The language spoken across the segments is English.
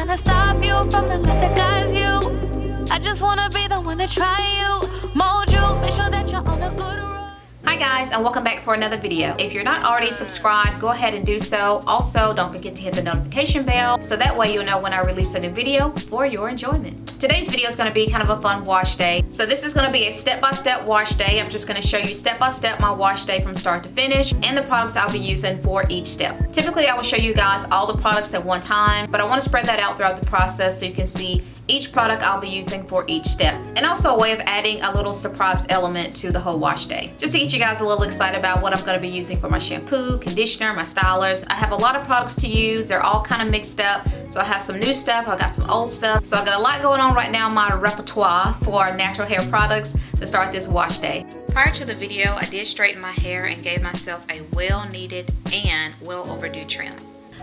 tryna stop you from the love that guides you. I just wanna be the one to try you, mold you, make sure that you're on a good road. Hi guys, and welcome back for another video. If you're not already subscribed, go ahead and do so. Also, don't forget to hit the notification bell so that way you'll know when I release a new video for your enjoyment. Today's video is going to be kind of a fun wash day. So this is going to be a step-by-step wash day. I'm just going to show you step-by-step my wash day from start to finish and the products I'll be using for each step. Typically, I will show you guys all the products at one time, but I want to spread that out throughout the process so you can see each product I'll be using for each step, and also a way of adding a little surprise element to the whole wash day, just to get you guys a little excited about what I'm going to be using for my shampoo, conditioner, my stylers. I have a lot of products to use. They're all kind of mixed up, so I have some new stuff, I got some old stuff, so I got a lot going on right now in my repertoire for natural hair products to start this wash day. Prior to the video, I did straighten my hair and gave myself a well needed and well overdue trim.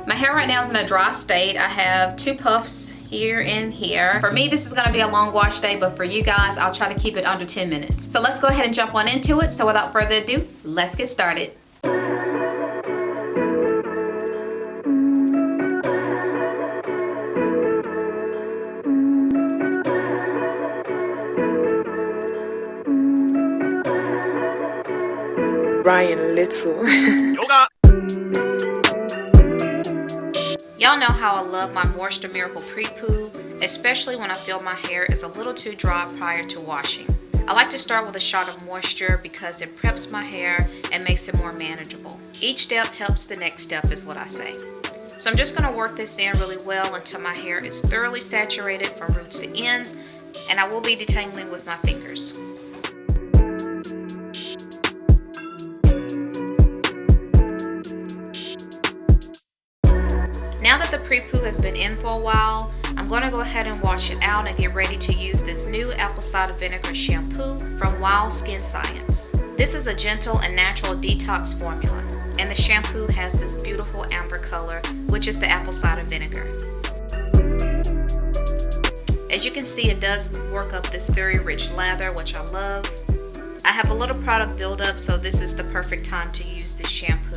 My hair right now is in a dry state. I have 2 puffs here and here. For me, this is gonna be a long wash day, but for you guys, I'll try to keep it under 10 minutes. So let's go ahead and jump on into it. So without further ado, let's get started. Brian Little. Y'all know how I love my Moisture Miracle Pre-Poo, especially when I feel my hair is a little too dry prior to washing. I like to start with a shot of moisture because it preps my hair and makes it more manageable. Each step helps the next step is what I say. So I'm just going to work this in really well until my hair is thoroughly saturated from roots to ends, and I will be detangling with my fingers. Now that the Pre-Poo has been in for a while, I'm going to go ahead and wash it out and get ready to use this new apple cider vinegar shampoo from Wild Skin Science. This is a gentle and natural detox formula, and the shampoo has this beautiful amber color, which is the apple cider vinegar. As you can see, it does work up this very rich lather, which I love. I have a little product buildup, so this is the perfect time to use this shampoo.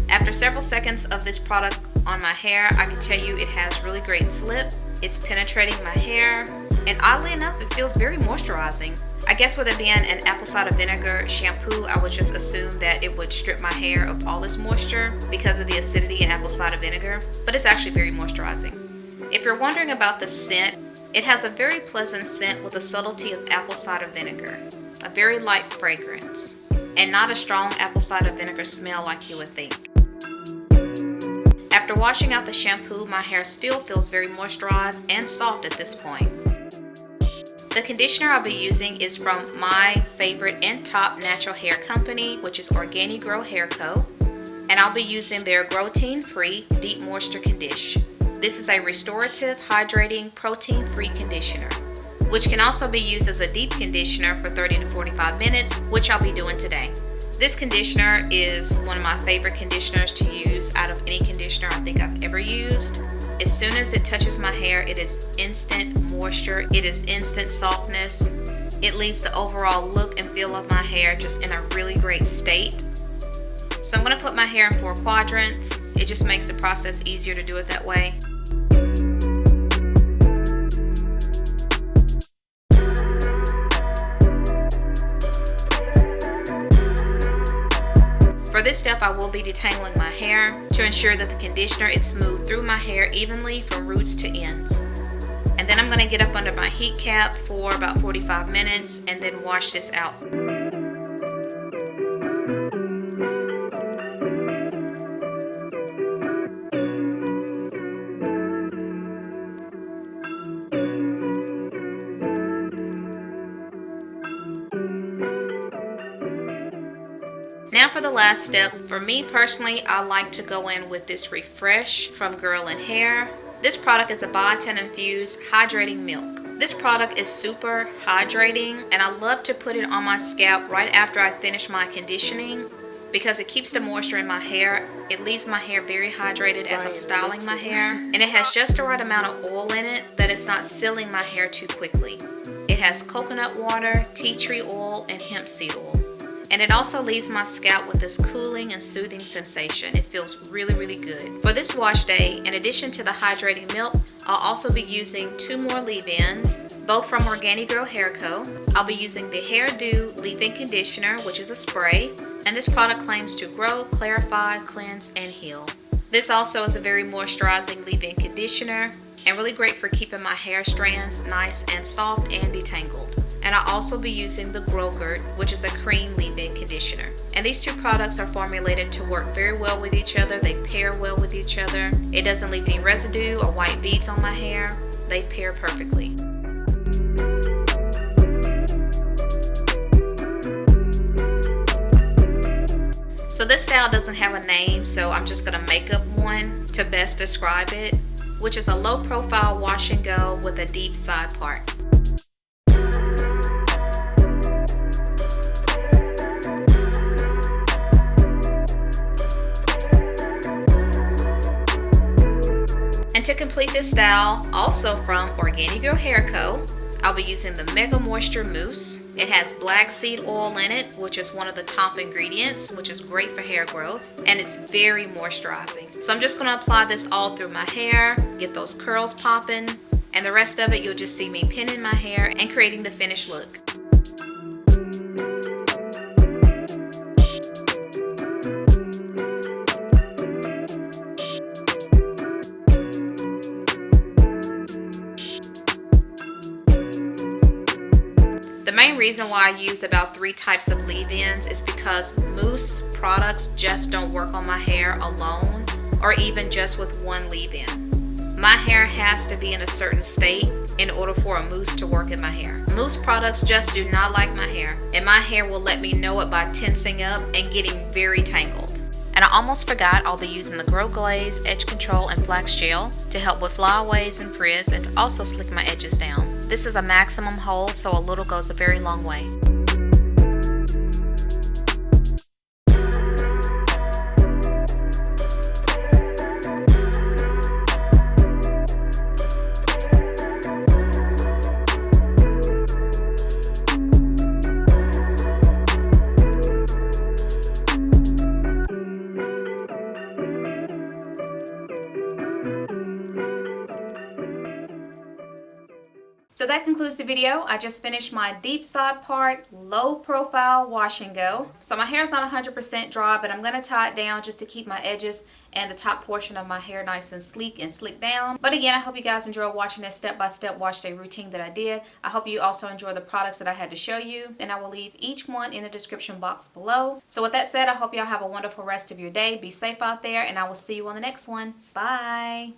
After several seconds of this product on my hair, I can tell you it has really great slip. It's penetrating my hair, and oddly enough, it feels very moisturizing. I guess with it being an apple cider vinegar shampoo, I would just assume that it would strip my hair of all this moisture because of the acidity in apple cider vinegar, but it's actually very moisturizing. If you're wondering about the scent, it has a very pleasant scent with the subtlety of apple cider vinegar, a very light fragrance, and not a strong apple cider vinegar smell like you would think. After washing out the shampoo, my hair still feels very moisturized and soft at this point. The conditioner I'll be using is from my favorite and top natural hair company, which is organigrowhairco, and I'll be using their protein-free deep moisture conditioner. This is a restorative, hydrating, protein-free conditioner, which can also be used as a deep conditioner for 30 to 45 minutes, which I'll be doing today. This conditioner is one of my favorite conditioners to use out of any conditioner I think I've ever used. As soon as it touches my hair, it is instant moisture, it is instant softness. It leaves the overall look and feel of my hair just in a really great state. So I'm going to put my hair in 4 quadrants. It just makes the process easier to do it that way. For this step, I will be detangling my hair to ensure that the conditioner is smooth through my hair evenly from roots to ends. And then I'm going to get up under my heat cap for about 45 minutes and then wash this out. Now for the last step, for me personally, I like to go in with this Refresh from Girl in Hair. This product is a biotin infused hydrating milk. This product is super hydrating, and I love to put it on my scalp right after I finish my conditioning because it keeps the moisture in my hair. It leaves my hair very hydrated as I'm styling my hair, and it has just the right amount of oil in it that it's not sealing my hair too quickly. It has coconut water, tea tree oil, and hemp seed oil. And it also leaves my scalp with this cooling and soothing sensation. It feels really, really good. For this wash day, in addition to the hydrating milk, I'll also be using 2 more leave-ins, both from organigrowhairco. I'll be using the Hairdo leave-in conditioner, which is a spray, and this product claims to grow, clarify, cleanse, and heal. This also is a very moisturizing leave-in conditioner and really great for keeping my hair strands nice and soft and detangled. And I'll also be using the Grow-Gurt, which is a cream leave-in conditioner. And these 2 products are formulated to work very well with each other. They pair well with each other. It doesn't leave any residue or white beads on my hair. They pair perfectly. So this style doesn't have a name, so I'm just gonna make up one to best describe it, which is a low profile wash and go with a deep side part. To complete this style, also from organigrowhairco, I'll be using the Mega Moisture Mousse. It has black seed oil in it, which is one of the top ingredients, which is great for hair growth, and it's very moisturizing. So I'm just going to apply this all through my hair, get those curls popping, and the rest of it you'll just see me pinning my hair and creating the finished look. The main reason why I use about 3 types of leave-ins is because mousse products just don't work on my hair alone or even just with one leave-in. My hair has to be in a certain state in order for a mousse to work in my hair. Mousse products just do not like my hair, and my hair will let me know it by tensing up and getting very tangled. And I almost forgot, I'll be using the GLAZE Edge Control and FLAX Gel to help with flyaways and frizz and to also slick my edges down. This is a maximum hold, so a little goes a very long way. So that concludes the video. I just finished my deep side part, low profile wash and go. So my hair is not 100% dry, but I'm going to tie it down just to keep my edges and the top portion of my hair nice and sleek and slick down. But again, I hope you guys enjoyed watching this step-by-step wash day routine that I did. I hope you also enjoy the products that I had to show you, and I will leave each one in the description box below. So with that said, I hope y'all have a wonderful rest of your day. Be safe out there, and I will see you on the next one. Bye!